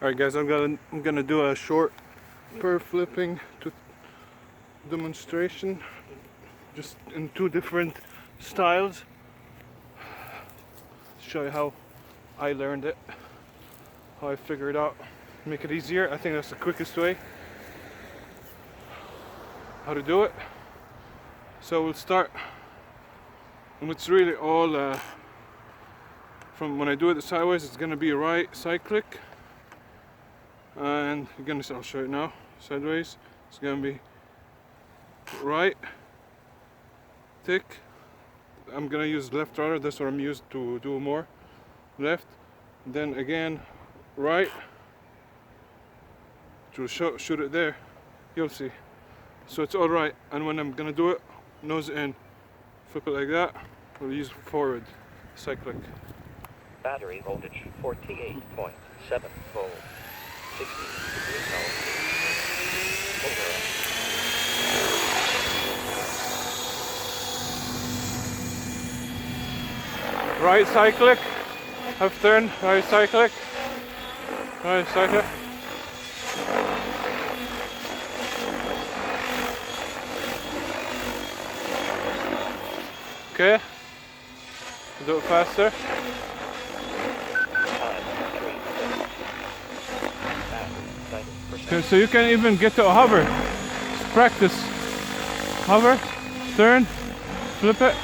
Alright guys, I'm gonna do a short per flipping demonstration, just in two different styles. Show you how I learned it, how I figured out, make it easier. I think that's the quickest way how to do it. So we'll start, and it's really all from when I do it sideways, it's gonna be a right side click, and I'll show it now. Sideways, it's gonna be right tick. I'm gonna use left rudder. That's what I'm used to do more. Left, then again right. To shoot it there, you'll see. So it's all right. And when I'm gonna do it, nose in, flip it like that. We'll use forward side click. Battery voltage 48.7 volts. 60 degrees Celsius. Right side click, half turn, right side click, right side click. Okay, do it faster. Okay, so you can even get to a hover. Just practice. Hover, turn, flip it.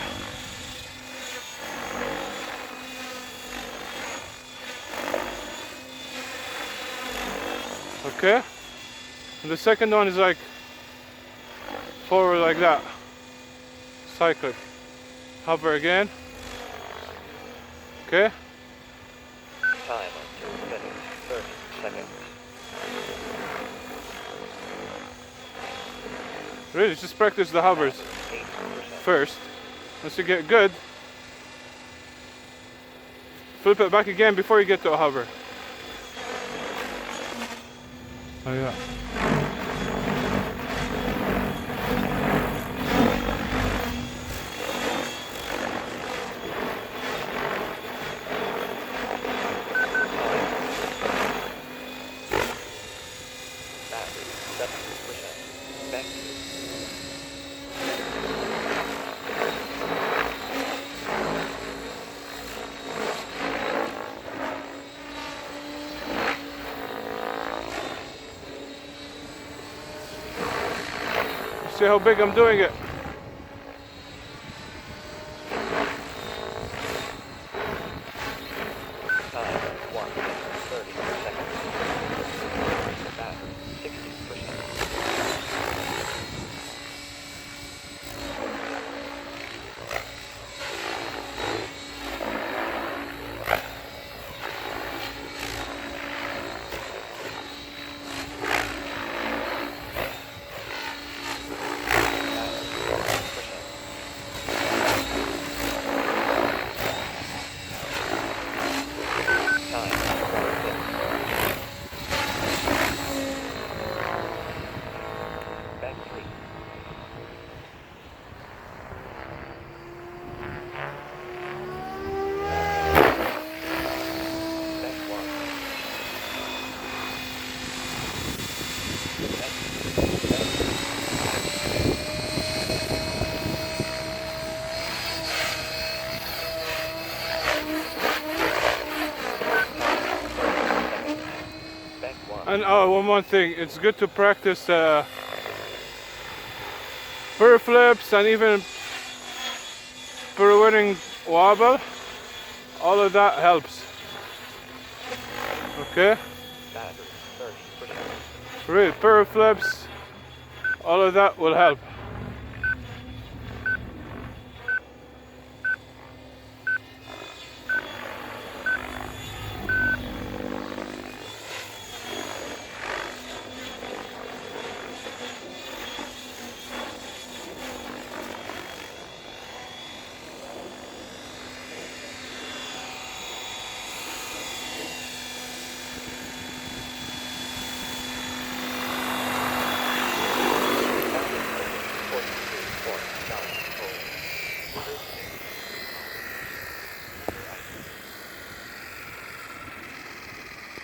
Okay, and the second one is like forward like that. Side click. Hover again. Okay. Time until finish 30 seconds. Really, just practice the hovers 8%. first. Once you get good, flip it back again before you get to a hover. Oh yeah. Battery 70%. Back to See how big I'm doing it. time 1 minute 30 seconds. Battery 60%. And one more thing, it's good to practice per flips and even per winning wobble. All of that helps. Okay? Battery 30%. Really, per flips, all of that will help.